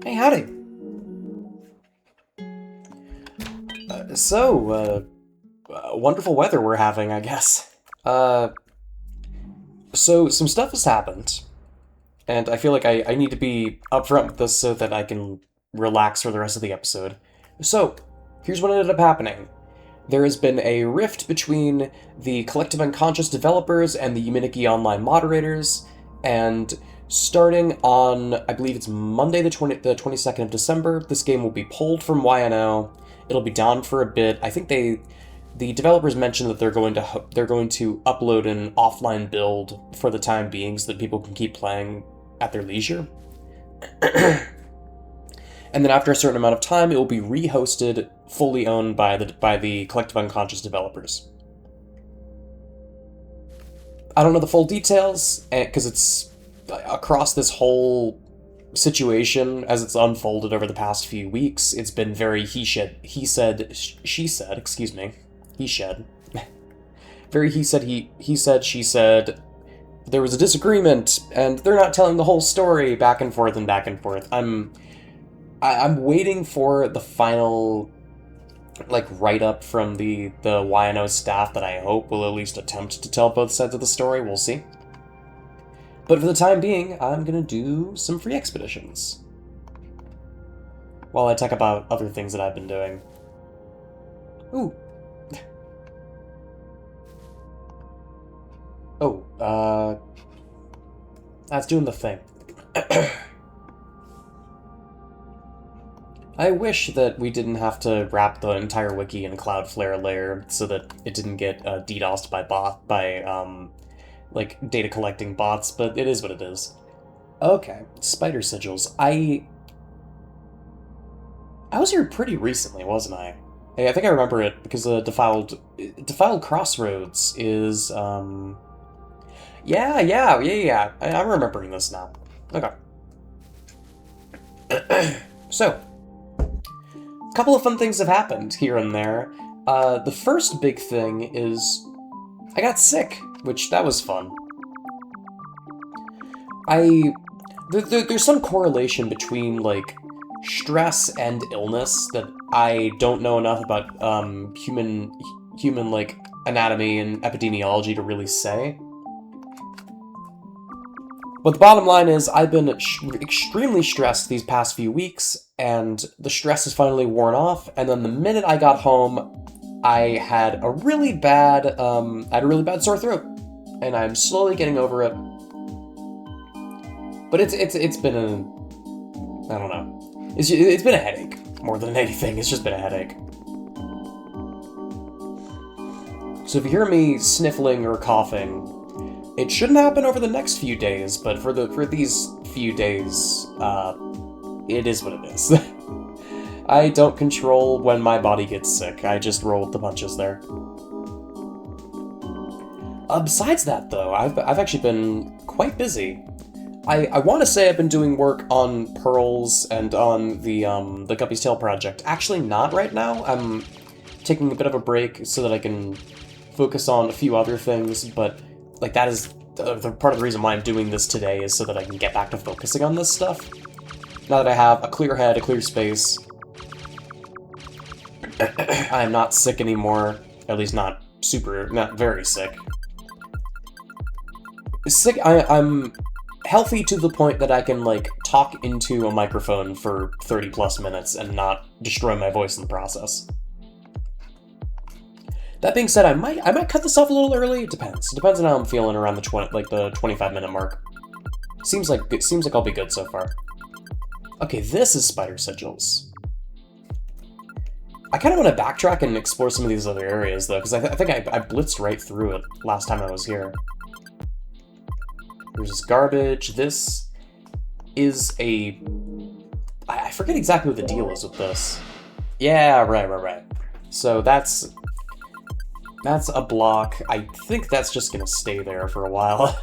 Hey, howdy. Wonderful weather we're having, I guess. So some stuff has happened, and I feel like I need to be upfront with this so that I can relax for the rest of the episode. So, here's what ended up happening. There has been a rift between the Collective Unconscious developers and the Yuminiki Online moderators, and starting on, I believe it's Monday the 22nd of December, this game will be pulled from YNO. It'll be down for a bit. I think the developers mentioned that they're going to upload an offline build for the time being so that people can keep playing at their leisure. And then after a certain amount of time, it will be rehosted, fully owned by the Collective Unconscious developers. I don't know the full details, because it's across this whole situation as it's unfolded over the past few weeks. It's been very he said, she said, excuse me, he shed. Very he said, she said. There was a disagreement, and they're not telling the whole story, back and forth and back and forth. I'm waiting for the final, like, write-up from the YNO staff that I hope will at least attempt to tell both sides of the story. We'll see. But for the time being, I'm gonna do some free expeditions, while I talk about other things that I've been doing. Ooh. Oh, that's doing the thing. I wish that we didn't have to wrap the entire wiki in Cloudflare layer so that it didn't get DDoSed by like, data collecting bots, but it is what it is. Okay, spider sigils. I was here pretty recently, wasn't I? Hey, I think I remember it because Defiled Crossroads is yeah. I'm remembering this now. Okay. So, a couple of fun things have happened here and there. The first big thing is I got sick, which that was fun. There's some correlation between, like, stress and illness that I don't know enough about human like anatomy and epidemiology to really say. But the bottom line is, I've been extremely stressed these past few weeks, and the stress is finally worn off, and then the minute I got home, I had a really bad sore throat, and I'm slowly getting over it. But it's been I don't know. It's been a headache, more than anything. It's just been a headache. So if you hear me sniffling or coughing, it shouldn't happen over the next few days, but for these few days, it is what it is. I don't control when my body gets sick. I just roll with the punches there. Besides that, though, I've actually been quite busy. I want to say I've been doing work on Pearls and on the Guppy's Tale project. Actually, not right now. I'm taking a bit of a break so that I can focus on a few other things, but, like, that is the part of the reason why I'm doing this today, is so that I can get back to focusing on this stuff. Now that I have a clear head, a clear space, I am not sick anymore. At least not very sick. I'm healthy to the point that I can, like, talk into a microphone for 30 plus minutes and not destroy my voice in the process. That being said, I might cut this off a little early. It depends. It depends on how I'm feeling around the 25-minute mark. Seems like I'll be good so far. Okay, this is spider sigils. I kind of want to backtrack and explore some of these other areas, though, because I think I blitzed right through it last time I was here. There's this garbage. This is a... I forget exactly what the deal is with this. Yeah, right. So that's a block. I think that's just gonna stay there for a while.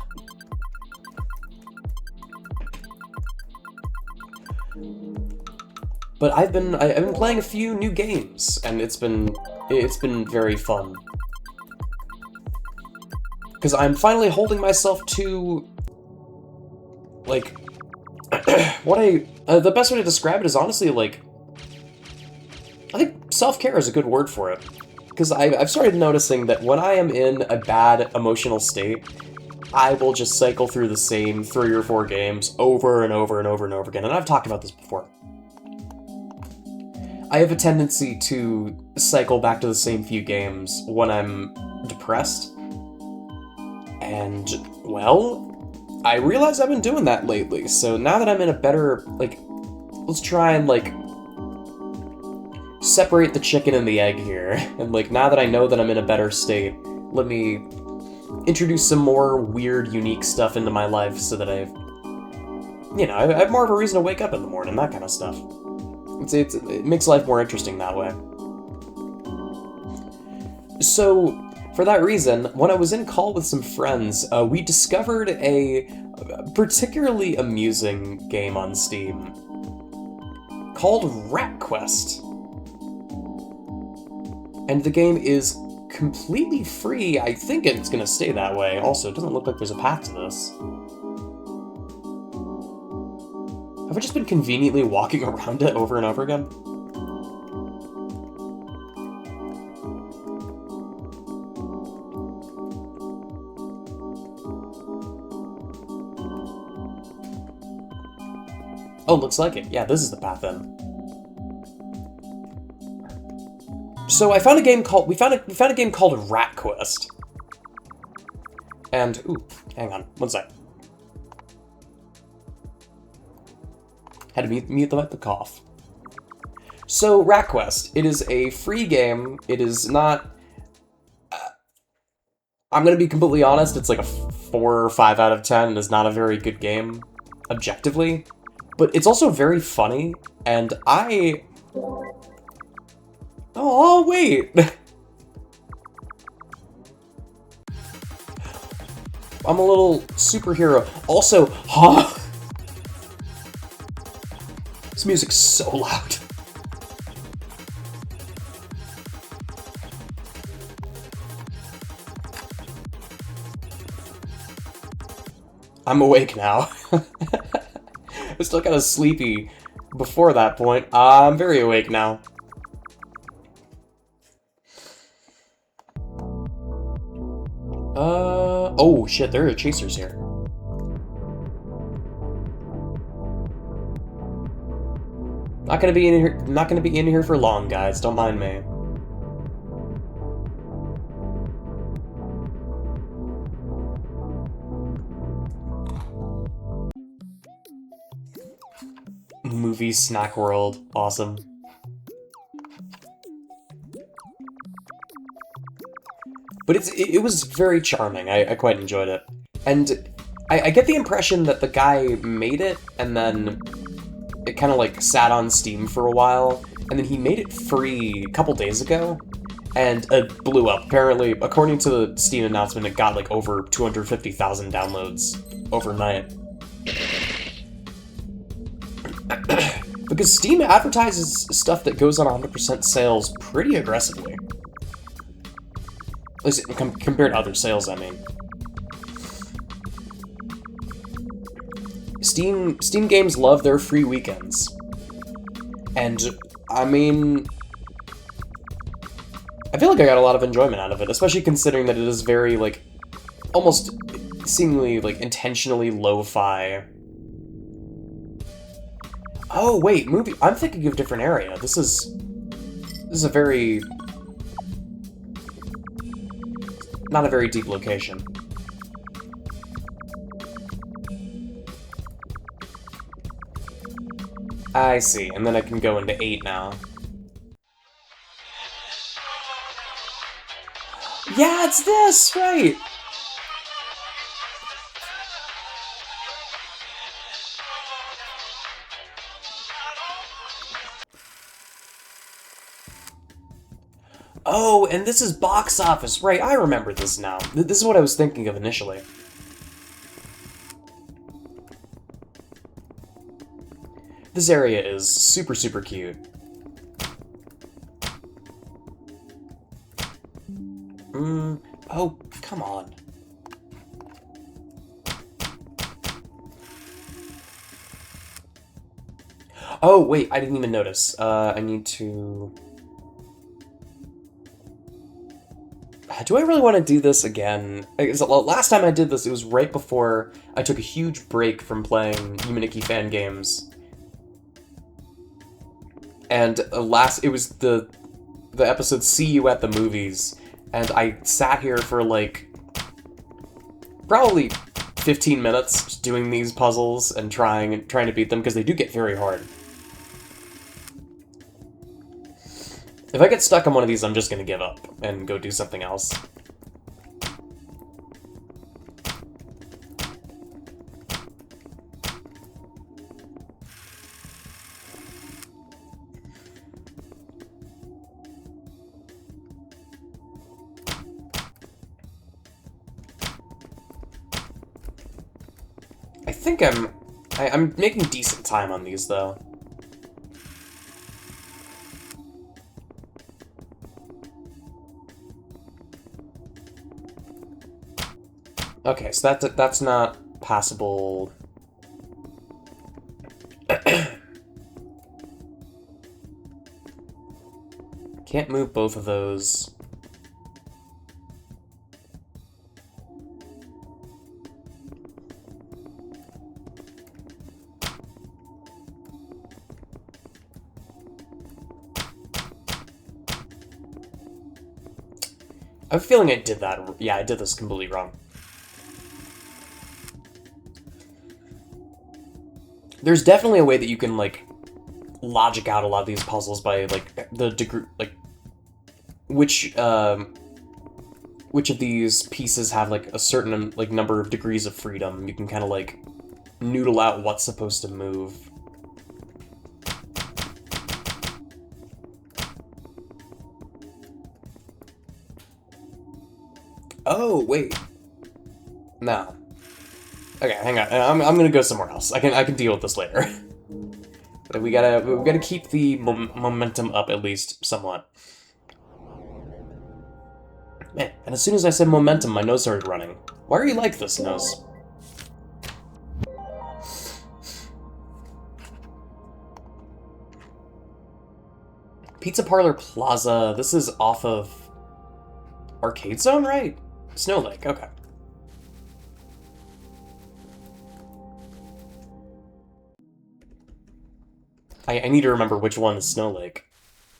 But I've been playing a few new games, and it's been very fun. Because I'm finally holding myself to, like, the best way to describe it is honestly, like, I think self-care is a good word for it. Because I've started noticing that when I am in a bad emotional state, I will just cycle through the same 3 or 4 games over and over and over and over again, and I've talked about this before. I have a tendency to cycle back to the same few games when I'm depressed, and, well, I realize I've been doing that lately, so now that I'm in a better, like, let's try and, like, separate the chicken and the egg here, and, like, now that I know that I'm in a better state, let me introduce some more weird, unique stuff into my life so that I have more of a reason to wake up in the morning, that kind of stuff. It makes life more interesting that way. So, for that reason, when I was in call with some friends, we discovered a particularly amusing game on Steam called Rat Quest. And the game is completely free. I think it's gonna stay that way. Also, it doesn't look like there's a path to this. Have I just been conveniently walking around it over and over again? Oh, looks like it. Yeah, this is the path then. So I found a game called we found a game called Rat Quest. And ooh, hang on, one sec. Had to mute the cough. So Rat Quest, it is a free game. It is not. I'm gonna be completely honest. It's like a 4 or 5 out of 10. It is not a very good game, objectively, but it's also very funny. And Oh, wait! I'm a little superhero. Also, huh? This music's so loud. I'm awake now. I was still kind of sleepy before that point. I'm very awake now. Oh shit, there are chasers here. Not gonna be in here for long, guys. Don't mind me. Movie Snack World, awesome. But it was very charming. I quite enjoyed it. And I get the impression that the guy made it, and then it kind of like sat on Steam for a while, and then he made it free a couple days ago, and it blew up. Apparently, according to the Steam announcement, it got like over 250,000 downloads overnight. Because Steam advertises stuff that goes on 100% sales pretty aggressively. At least compared to other sales, I mean. Steam games love their free weekends. And, I mean, I feel like I got a lot of enjoyment out of it, especially considering that it is very, like, almost seemingly, like, intentionally lo-fi. Oh, wait, movie. I'm thinking of a different area. This is a very... not a very deep location. I see, and then I can go into 8 now. Yeah, it's this, right! Oh, and this is box office, right, I remember this now. This is what I was thinking of initially. This area is super, super cute. Oh, come on. Oh, wait, I didn't even notice. I need to... Do I really want to do this again? Last time I did this, it was right before I took a huge break from playing Yumaniki fan games. And it was the episode See You at the Movies, and I sat here for like probably 15 minutes doing these puzzles and trying to beat them, because they do get very hard. If I get stuck on one of these, I'm just gonna give up and go do something else. I think I'm making decent time on these, though. Okay, so that's not passable. Can't move both of those. I have a feeling I did that. Yeah, I did this completely wrong. There's definitely a way that you can, like, logic out a lot of these puzzles by, like, the degree, like, which of these pieces have, like, a certain, like, number of degrees of freedom. You can kind of, like, noodle out what's supposed to move. Oh, wait. No. Okay, hang on. I'm gonna go somewhere else. I can deal with this later. But we gotta keep the momentum up at least somewhat. Man, and as soon as I said momentum, my nose started running. Why are you like this, nose? Pizza Parlor Plaza. This is off of Arcade Zone, right? Snow Lake. Okay. I need to remember which one is Snow Lake.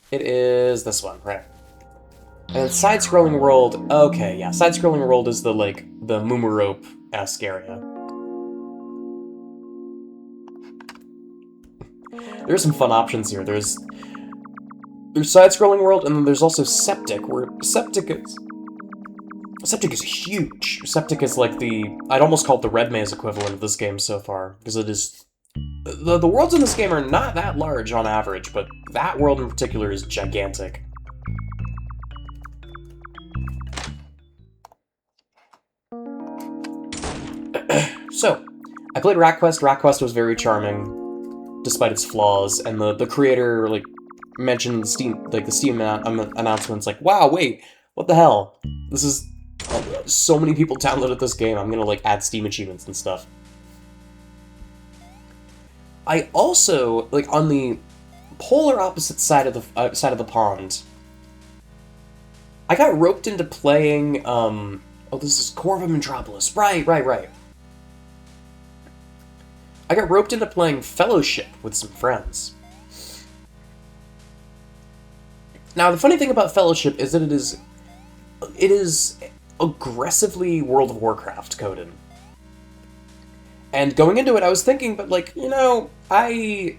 It is this one, right? And side-scrolling world. Okay, yeah, side-scrolling world is the the Moomerope-esque area. There's some fun options here. There's side-scrolling world, and then there's also Septic, where Septic is huge. Septic is like I'd almost call it the Red Maze equivalent of this game so far, because it is. The worlds in this game are not that large on average, but that world in particular is gigantic. So, I played Rat Quest. Rat Quest was very charming, despite its flaws, and the creator mentioned the Steam announcements, like, wow, wait, what the hell? This is so many people downloaded this game. I'm gonna add Steam achievements and stuff. I also, on the polar opposite side of the pond, I got roped into playing, oh, this is Core of Metropolis. Right. I got roped into playing Fellowship with some friends. Now, the funny thing about Fellowship is that it is aggressively World of Warcraft coded. And going into it, I was thinking, but I've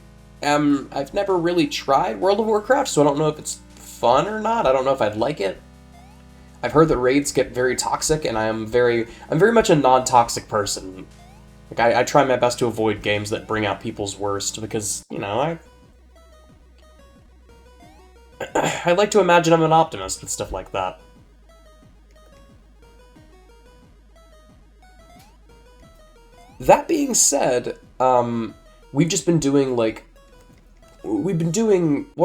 never really tried World of Warcraft, so I don't know if it's fun or not. I don't know if I'd like it. I've heard that raids get very toxic, and I'm very much a non-toxic person. I try my best to avoid games that bring out people's worst, because, I like to imagine I'm an optimist with stuff like that. That being said, we've just been doing, what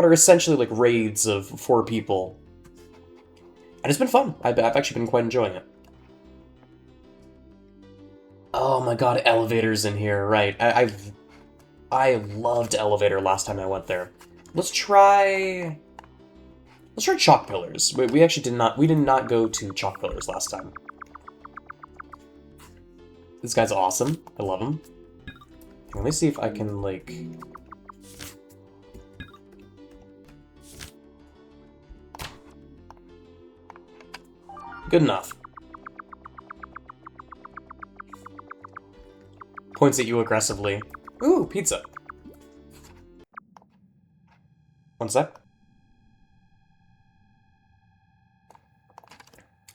are essentially, raids of 4 people. And it's been fun. I've actually been quite enjoying it. Oh my god, elevators in here, right. I loved Elevator last time I went there. Let's try Chalk Pillars. We actually did not go to Chalk Pillars last time. This guy's awesome. I love him. Let me see if I can, like... Good enough. Points at you aggressively. Ooh, pizza. One sec.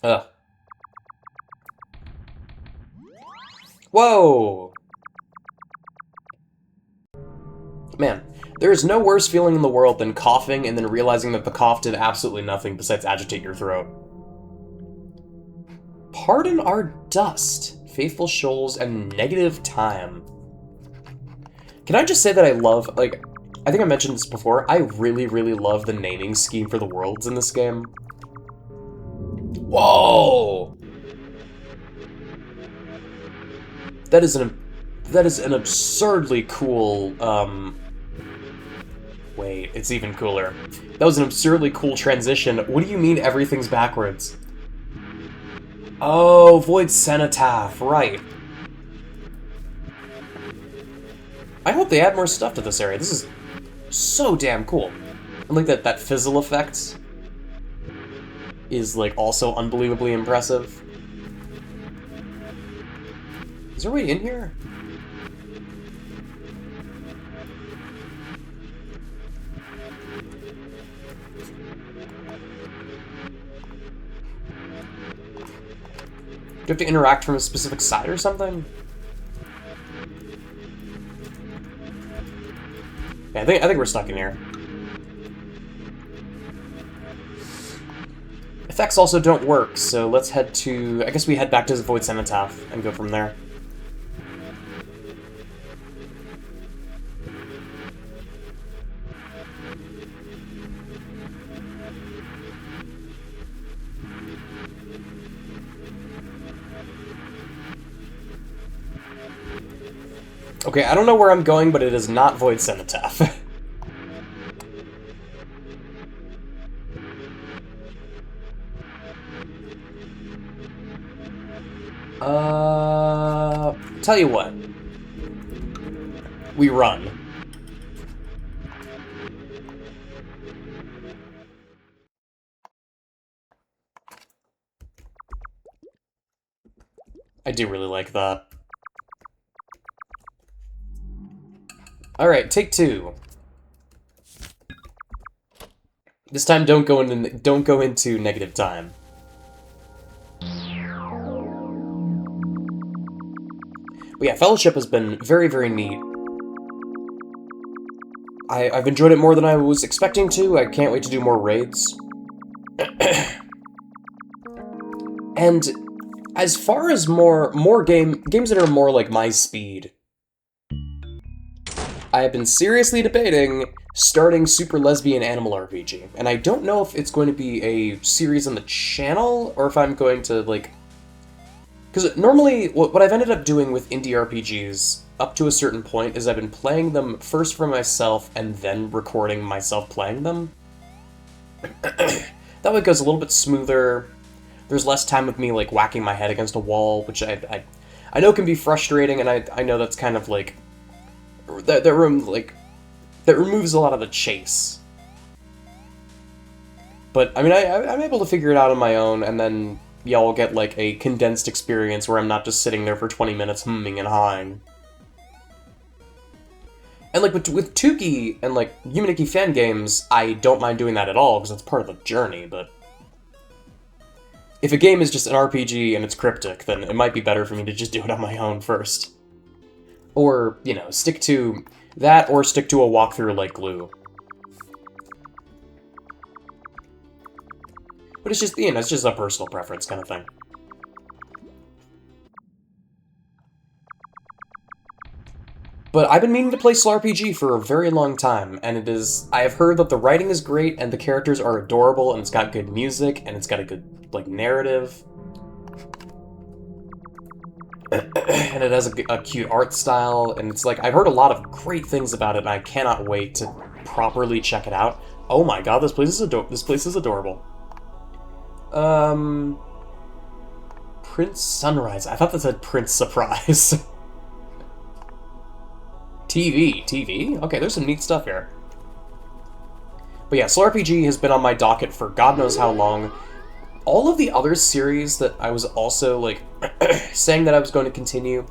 Ugh. Whoa! Man, there is no worse feeling in the world than coughing and then realizing that the cough did absolutely nothing besides agitate your throat. Pardon our dust, faithful shoals, and negative time. Can I just say that I love, like, I think I mentioned this before, I really, really love the naming scheme for the worlds in this game. Whoa! That is an absurdly cool, wait, it's even cooler. That was an absurdly cool transition. What do you mean everything's backwards? Oh, Void Cenotaph, right. I hope they add more stuff to this area. This is so damn cool. I like that fizzle effect is, like, also unbelievably impressive. Is there a way in here? Do you have to interact from a specific side or something? Yeah, I think we're stuck in here. Effects also don't work, so let's head to... I guess we head back to the Void Cenotaph and go from there. Okay, I don't know where I'm going, but it is not Void Cenotaph. Tell you what. We run. I do really like that. Alright, take two. This time don't go into negative time. But yeah, Fellowship has been very, very neat. I've enjoyed it more than I was expecting to. I can't wait to do more raids. And as far as more games that are more like my speed, I have been seriously debating starting Super Lesbian Animal RPG, and I don't know if it's going to be a series on the channel, or if I'm going to, like... Because normally, what I've ended up doing with indie RPGs, up to a certain point, is I've been playing them first for myself, and then recording myself playing them. That way it goes a little bit smoother. There's less time with me, like, whacking my head against a wall, which I know can be frustrating, and I know that's kind of, like... That removes a lot of the chase. But, I mean, I'm able to figure it out on my own, and then y'all get, like, a condensed experience where I'm not just sitting there for 20 minutes humming and hawing. And, like, with Tuki and, like, Yumaniki fan games, I don't mind doing that at all, because that's part of the journey, but... If a game is just an RPG and it's cryptic, then it might be better for me to just do it on my own first. Or, you know, stick to that, or stick to a walkthrough like Glue. But it's just, you know, it's just a personal preference kind of thing. But I've been meaning to play SLRPG for a very long time, and it is... I have heard that the writing is great, and the characters are adorable, and it's got good music, and it's got a good, like, narrative. and it has a cute art style, and it's like, I've heard a lot of great things about it, and I cannot wait to properly check it out. Oh my god, this place is adorable. Prince Sunrise. I thought that said Prince Surprise. TV? Okay, there's some neat stuff here. But yeah, Solar RPG has been on my docket for God knows how long. All of the other series that I was also, like, saying that I was going to continue,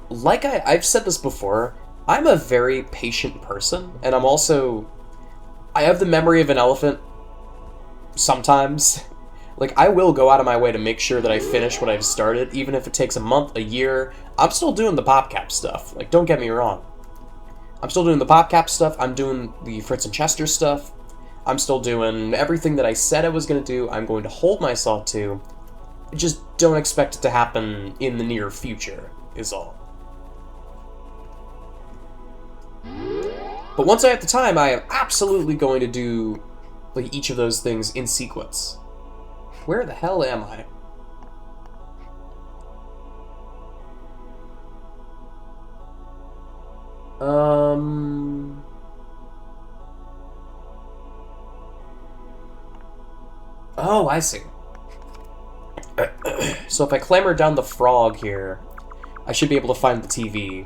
like I've said this before, I'm a very patient person, and I have the memory of an elephant sometimes. Like, I will go out of my way to make sure that I finish what I've started, even if it takes a month, a year. I'm still doing the PopCap stuff. Like, don't get me wrong. I'm still doing the PopCap stuff, I'm doing the Fritz and Chester stuff, I'm still doing everything that I said I was going to do, I'm going to hold myself to. Just don't expect it to happen in the near future, is all. But once I have the time, I am absolutely going to do, like, each of those things in sequence. Where the hell am I? Oh, I see. So if I clamber down the frog here, I should be able to find the TV.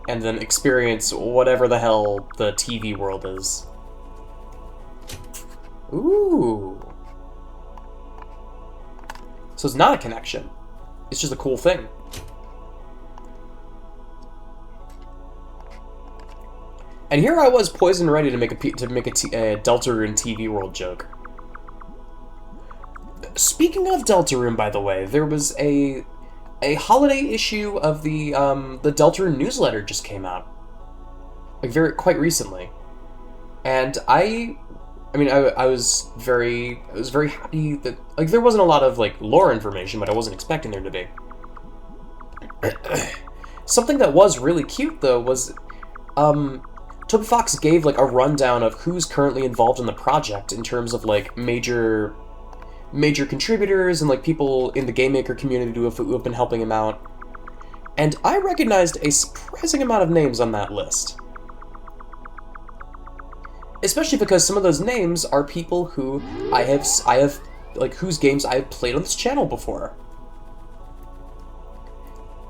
And then experience whatever the hell the TV world is. Ooh. So it's not a connection. It's just a cool thing. And here I was poised and ready to make a Deltarune TV world joke. Speaking of Deltarune, by the way, there was a holiday issue of the Deltarune newsletter just came out, like quite recently, and I was very happy that, like, there wasn't a lot of, like, lore information, but I wasn't expecting there to be. Something that was really cute though was Toby Fox gave, like, a rundown of who's currently involved in the project in terms of, like, major contributors and, like, people in the game maker community who have been helping him out. And I recognized a surprising amount of names on that list. Especially because some of those names are people who I have like, whose games I have played on this channel before.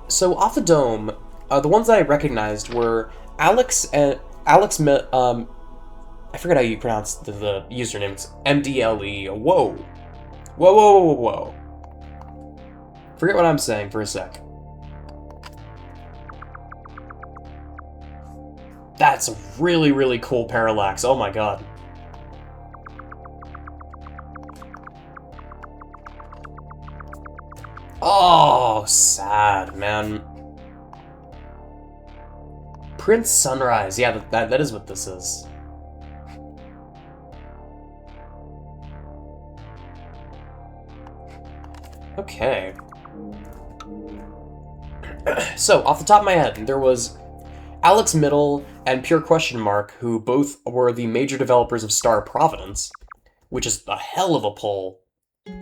So off the dome, the ones that I recognized were Alex, I forget how you pronounce the username. It's MDLE. Whoa. Whoa. Forget what I'm saying for a sec. That's a really, really cool parallax. Oh my god. Oh, sad, man. Prince Sunrise. Yeah, that is what this is. Okay. So, off the top of my head, there was Alex Middle and Pure Question Mark, who both were the major developers of Star Providence, which is a hell of a pull.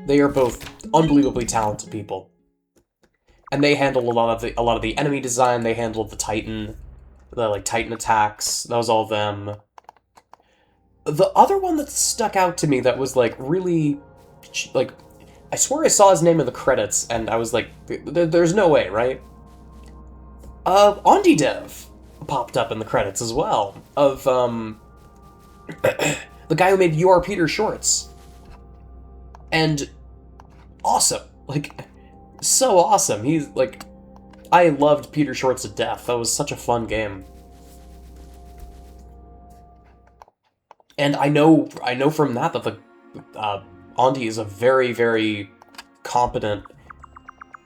They are both unbelievably talented people. And they handled a lot of the enemy design, they handled the Titan attacks, that was all them. The other one that stuck out to me that was, like, really, like, I swear I saw his name in the credits, and I was like, there's no way, right? OndiDev popped up in the credits as well, of, the guy who made You Are Peter shorts. And awesome. Like, so awesome. He's, like, I loved Peter Shorts to death. That was such a fun game. And I know from that the Ondi is a very, very competent,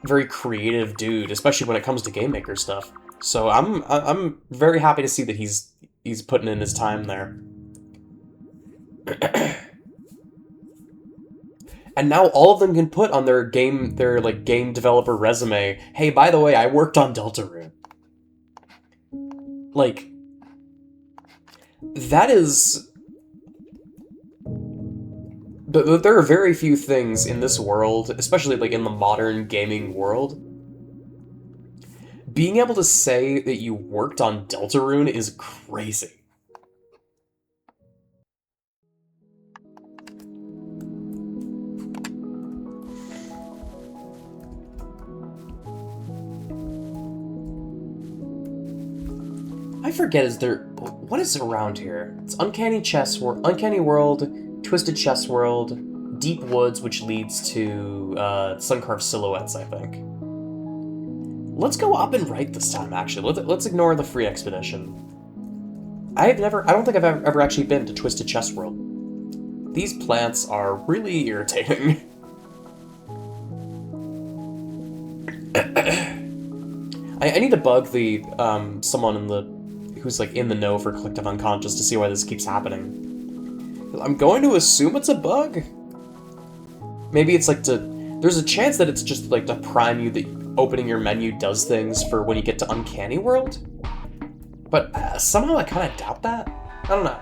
very creative dude, especially when it comes to game maker stuff. So I'm very happy to see that he's putting in his time there. And now all of them can put on their game developer resume, hey, by the way, I worked on Deltarune. Like, There are very few things in this world, especially like in the modern gaming world. Being able to say that you worked on Deltarune is crazy. I forget, is there... What is around here? It's Uncanny World, Twisted Chess World, Deep Woods, which leads to Sun-Carved Silhouettes, I think. Let's go up and right this time, actually. Let's ignore the free expedition. I don't think I've ever actually been to Twisted Chess World. These plants are really irritating. I need to bug the someone who's like in the know for Collective Unconscious to see why this keeps happening. I'm going to assume it's a bug. Maybe it's like there's a chance that it's just like to prime you that opening your menu does things for when you get to Uncanny World. But somehow I kind of doubt that. I don't know.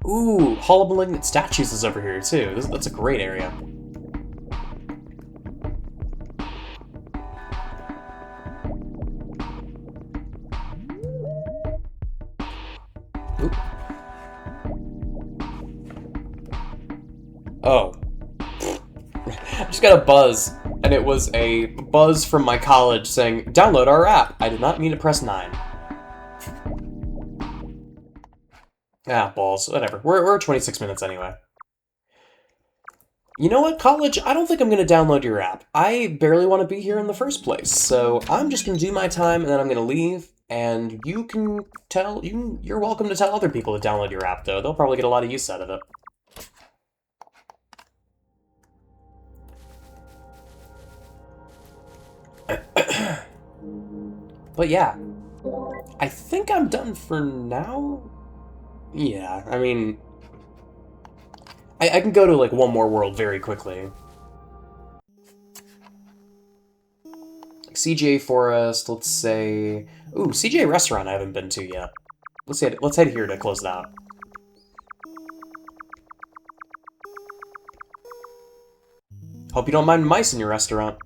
Ooh, Hall of Malignant Statues is over here too. That's a great area. Oop. Oh. I just got a buzz, and it was a buzz from my college saying, "Download our app." I did not mean to press 9. Ah, balls. Whatever. We're 26 minutes anyway. You know what, college? I don't think I'm going to download your app. I barely want to be here in the first place, so I'm just going to do my time, and then I'm going to leave, and you can you're welcome to tell other people to download your app, though. They'll probably get a lot of use out of it. But yeah, I think I'm done for now. Yeah, I mean, I can go to like one more world very quickly. CJ Forest, let's say. Ooh, CJ Restaurant I haven't been to yet. Let's head here to close it out. Hope you don't mind mice in your restaurant.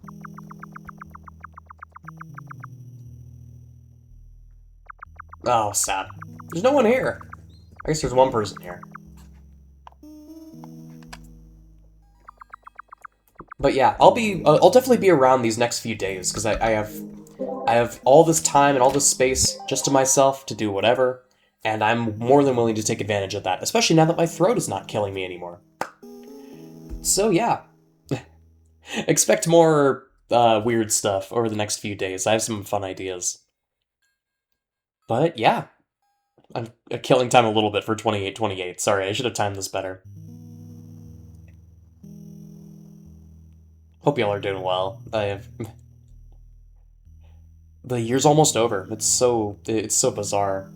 Oh, sad. There's no one here. I guess there's one person here. But yeah, I'll definitely be around these next few days because I have all this time and all this space just to myself to do whatever, and I'm more than willing to take advantage of that, especially now that my throat is not killing me anymore. So yeah, expect more weird stuff over the next few days. I have some fun ideas. But yeah, I'm killing time a little bit for 2828. Sorry, I should have timed this better. Hope y'all are doing well. The year's almost over. It's so bizarre.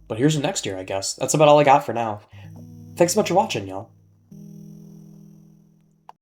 But here's the next year, I guess. That's about all I got for now. Thanks so much for watching, y'all.